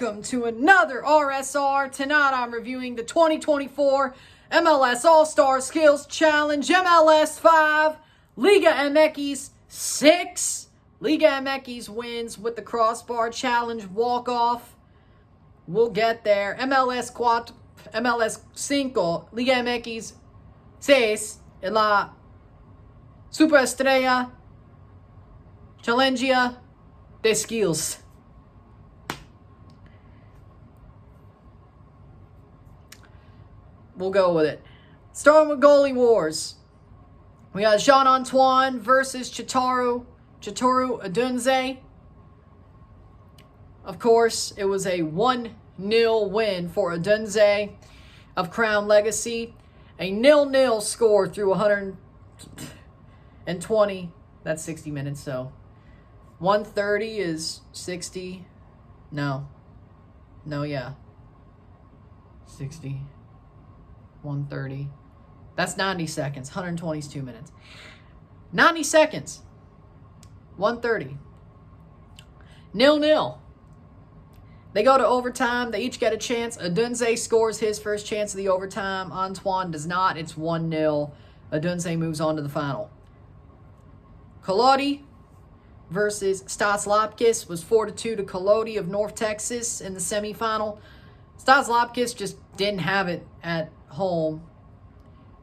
welcome to another RSR. Tonight I'm reviewing the 2024 MLS All-Star Skills Challenge, MLS 5, Liga MX 6. Liga MX wins with the crossbar challenge walk-off. We'll get there. MLS 5, Liga MX 6, en la Superestrella Challenge de Skills. We'll go with it. Starting with goalie wars. We got Jean-Antoine versus Chitaru Adunze. Of course, it was a 1-0 win for Adunze of Crown Legacy. A 0-0 score through 120. That's 60 minutes, so 130 is 60. No, yeah. 60. 130. That's 90 seconds. 120 is 2 minutes. 90 seconds. 130. 0-0. They go to overtime. They each get a chance. Adunze scores his first chance of the overtime. Antoine does not. It's 1-0. Adunze moves on to the final. Kolodi versus Stas Lapkis was 4-2 to Kolodi of North Texas in the semifinal. Stas Lapkis just didn't have it at home,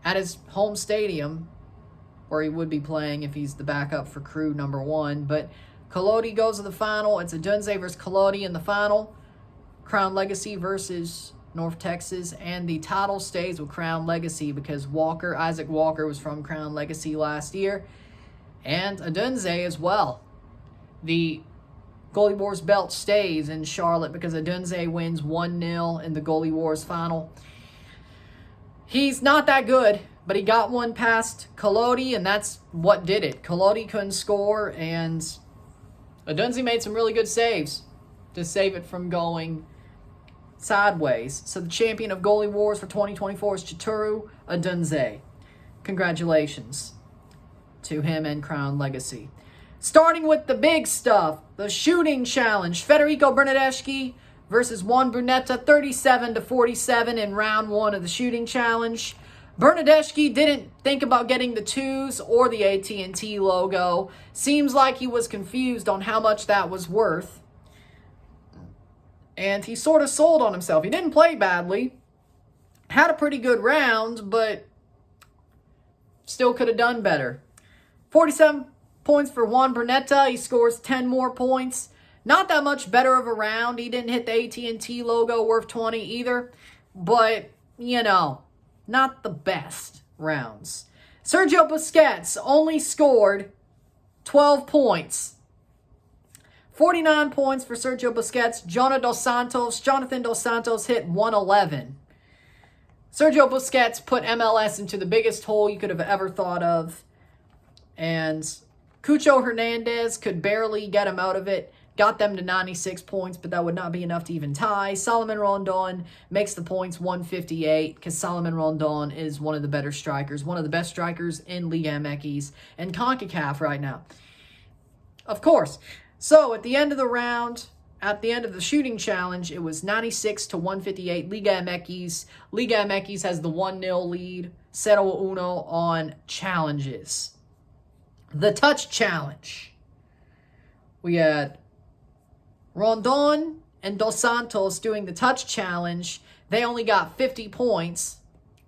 at his home stadium, where he would be playing if he's the backup for crew number 1. But Kolodi goes to the final. It's Adunze versus Kolodi in the final. Crown Legacy versus North Texas, and the title stays with Crown Legacy because Isaac Walker was from Crown Legacy last year, and Adunze as well. The Goalie Wars belt stays in Charlotte because Adunze wins 1-0 in the Goalie Wars final. He's not that good, but he got one past Kolodi, and that's what did it. Kolodi couldn't score, and Adunze made some really good saves to save it from going sideways. So the champion of Goalie Wars for 2024 is Chitaru Adunze. Congratulations to him and Crown Legacy. Starting with the big stuff, the shooting challenge. Federico Bernardeschi versus Juan Brunetta, 37-47 in round 1 of the shooting challenge. Bernardeschi didn't think about getting the 2s or the AT&T logo. Seems like he was confused on how much that was worth. And he sort of sold on himself. He didn't play badly. Had a pretty good round, but still could have done better. 47 points for Juan Brunetta. He scores 10 more points. Not that much better of a round. He didn't hit the AT&T logo worth 20 either. But, not the best rounds. Sergio Busquets only scored 12 points. 49 points for Sergio Busquets. Jonathan Dos Santos hit 111. Sergio Busquets put MLS into the biggest hole you could have ever thought of. And Cucho Hernandez could barely get him out of it. Got them to 96 points, but that would not be enough to even tie. Salomon Rondon makes the points 158 because Salomon Rondon is one of the better strikers, one of the best strikers in Liga MX and CONCACAF right now. Of course. So at the end of the round, at the end of the shooting challenge, it was 96-158 Liga MX. Liga MX has the 1-0 lead. 0-1 on challenges. The touch challenge. We had Rondon and Dos Santos doing the touch challenge. They only got 50 points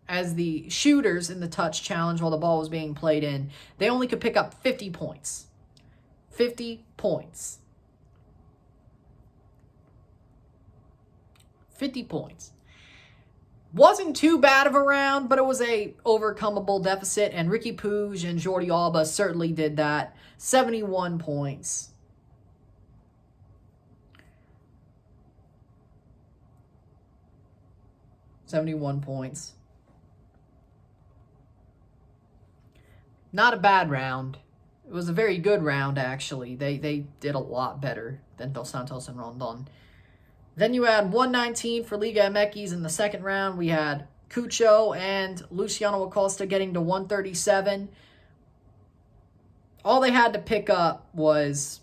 as the shooters in the touch challenge while the ball was being played in. They only could pick up 50 points. 50 points. 50 points. Wasn't too bad of a round, but it was a overcomable deficit, and Ricky Puig and Jordi Alba certainly did that. 71 points. Not a bad round. It was a very good round, actually. They did a lot better than Dos Santos and Rondon. Then you had 119 for Liga MX in the second round. We had Cucho and Luciano Acosta getting to 137. All they had to pick up was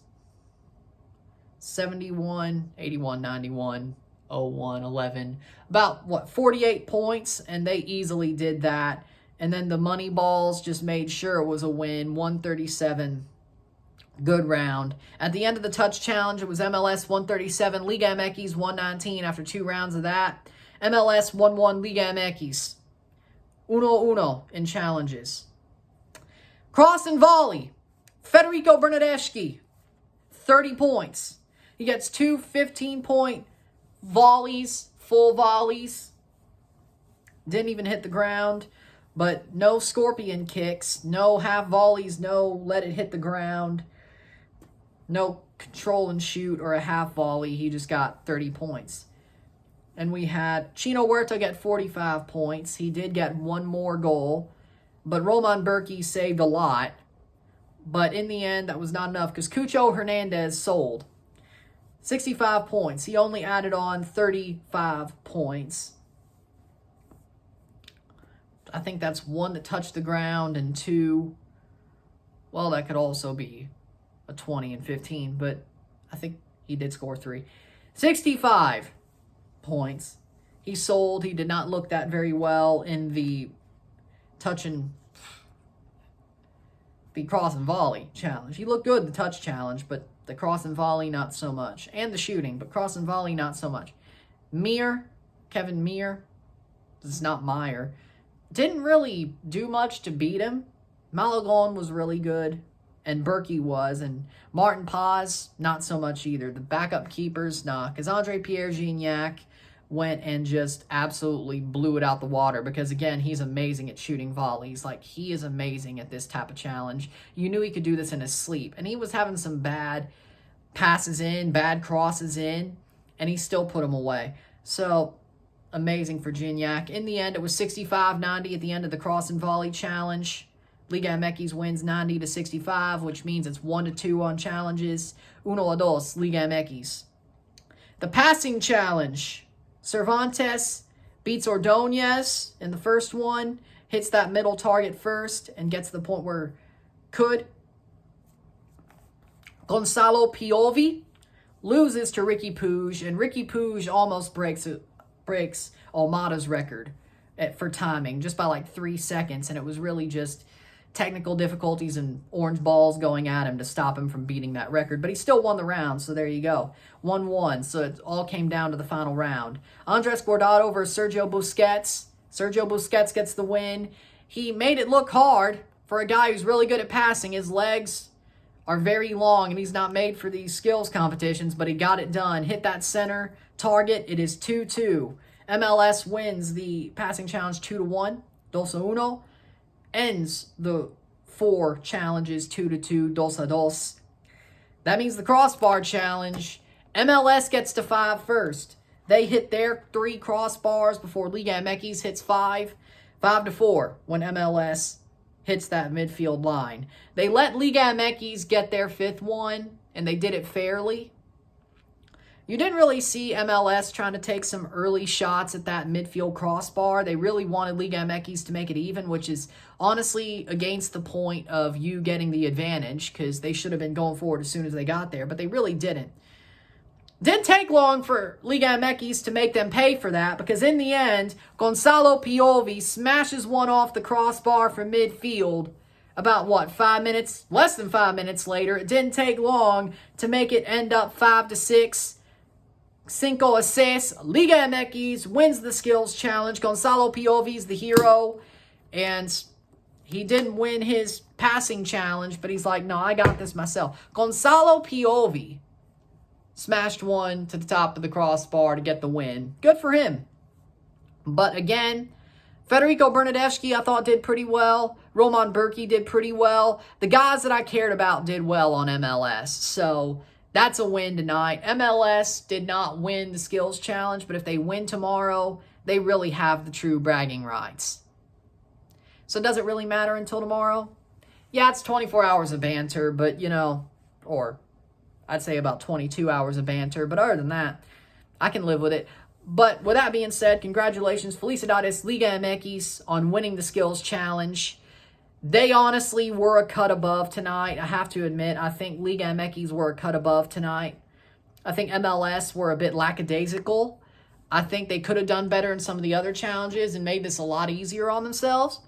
71, 81, 91, 01, 11. About, what, 48 points, and they easily did that. And then the money balls just made sure it was a win, 137. Good round. At the end of the touch challenge, it was MLS 137, Liga MX 119 after 2 rounds of that. MLS 1-1, Liga MX. 1-1 in challenges. Cross and volley. Federico Bernardeschi, 30 points. He gets 2 15-point volleys, full volleys. Didn't even hit the ground. But no scorpion kicks, no half volleys, no let it hit the ground. No control and shoot or a half volley. He just got 30 points. And we had Chino Huerta get 45 points. He did get 1 more goal. But Roman Berkey saved a lot. But in the end, that was not enough because Cucho Hernandez sold. 65 points. He only added on 35 points. I think that's 1 that touched the ground and 2. Well, that could also be a 20 and 15, but I think he did score 3. 65 points. He sold. He did not look that very well in the touch and the cross and volley challenge. He looked good in the touch challenge, but the cross and volley, not so much. And the shooting, but cross and volley, not so much. Kevin Meir, this is not Meyer, didn't really do much to beat him. Malagon was really good, and Berkey was, and Martin Paz, not so much either. The backup keepers, nah, because Andre Pierre Gignac went and just absolutely blew it out the water because, again, he's amazing at shooting volleys. Like, he is amazing at this type of challenge. You knew he could do this in his sleep, and he was having some bad passes in, bad crosses in, and he still put them away. So, amazing for Gignac. In the end, it was 65-90 at the end of the cross and volley challenge. Liga MX wins 90-65, which means it's 1-2 on challenges. 1-2, Liga MX. The passing challenge. Cervantes beats Ordonez in the first one, hits that middle target first, and gets to the point where could. Gonzalo Piovi loses to Ricky Puig, and Ricky Puig almost breaks Almada's record for timing just by like 3 seconds, and it was really just technical difficulties and orange balls going at him to stop him from beating that record. But he still won the round, so there you go. 1-1, so it all came down to the final round. Andres Guardado versus Sergio Busquets. Sergio Busquets gets the win. He made it look hard for a guy who's really good at passing. His legs are very long, and he's not made for these skills competitions, but he got it done. Hit that center target. It is 2-2. MLS wins the passing challenge 2-1. 2-1. Ends the 4 challenges 2-2, 2-2. That means the crossbar challenge, MLS gets to 5 first. They hit their 3 crossbars before Liga MX hits 5. 5-4 when MLS hits that midfield line. They let Liga MX get their 5th one, and they did it fairly. You didn't really see MLS trying to take some early shots at that midfield crossbar. They really wanted Liga MX to make it even, which is honestly against the point of you getting the advantage because they should have been going forward as soon as they got there, but they really didn't. Didn't take long for Liga MX to make them pay for that because in the end, Gonzalo Piovi smashes one off the crossbar from midfield about, 5 minutes? Less than 5 minutes later. It didn't take long to make it end up 5-6. 5-6, Liga MX wins the skills challenge. Gonzalo Piovi's the hero, and he didn't win his passing challenge, but he's like, no, I got this myself. Gonzalo Piovi smashed one to the top of the crossbar to get the win. Good for him. But again, Federico Bernardeschi, I thought, did pretty well. Roman Berkey did pretty well. The guys that I cared about did well on MLS, so that's a win tonight. MLS did not win the skills challenge, but if they win tomorrow, they really have the true bragging rights. So does it really matter until tomorrow? Yeah, it's 24 hours of banter, but, or I'd say about 22 hours of banter. But other than that, I can live with it. But with that being said, congratulations, Felicidades Liga MX on winning the skills challenge. They honestly were a cut above tonight. I have to admit, I think Liga MX were a cut above tonight. I think MLS were a bit lackadaisical. I think they could have done better in some of the other challenges and made this a lot easier on themselves.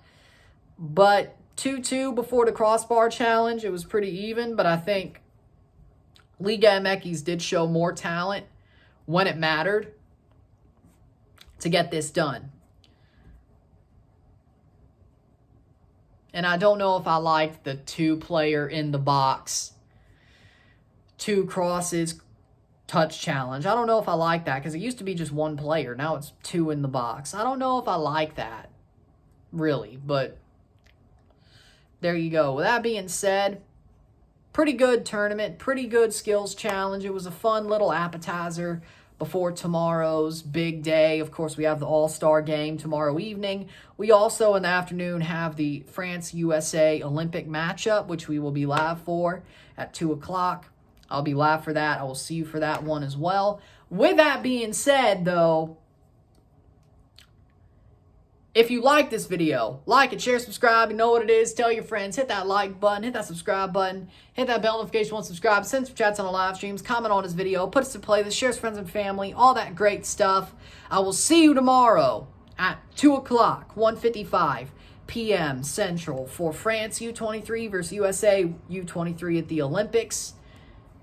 But 2-2 before the crossbar challenge, it was pretty even. But I think Liga MX did show more talent when it mattered to get this done. And I don't know if I liked the 2-player in the box, 2 crosses, touch challenge. I don't know if I like that because it used to be just 1 player. Now it's 2 in the box. I don't know if I like that, really. But there you go. With that being said, pretty good tournament, pretty good skills challenge. It was a fun little appetizer before tomorrow's big day. Of course, we have the All-Star game tomorrow evening. We also, in the afternoon, have the France-USA Olympic matchup, which we will be live for at 2 o'clock. I'll be live for that. I will see you for that one as well. With that being said, though, if you like this video, like it, share, subscribe. You know what it is. Tell your friends. Hit that like button. Hit that subscribe button. Hit that bell notification once subscribe. Send some chats on the live streams. Comment on this video. Put us to playlist. Share with friends and family. All that great stuff. I will see you tomorrow at 2 o'clock, 1:55 p.m. Central for France U23 versus USA U23 at the Olympics.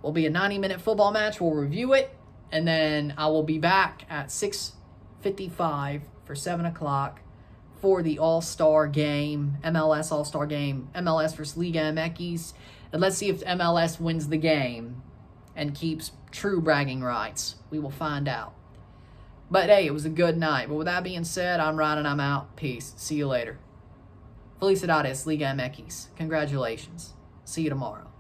Will be a 90-minute football match. We'll review it. And then I will be back at 6:55 for 7 o'clock for the All-Star game, MLS All-Star game, MLS versus Liga MX. And let's see if MLS wins the game and keeps true bragging rights. We will find out. But hey, it was a good night. But with that being said, I'm Ryan and I'm out. Peace. See you later. Felicidades, Liga MX. Congratulations. See you tomorrow.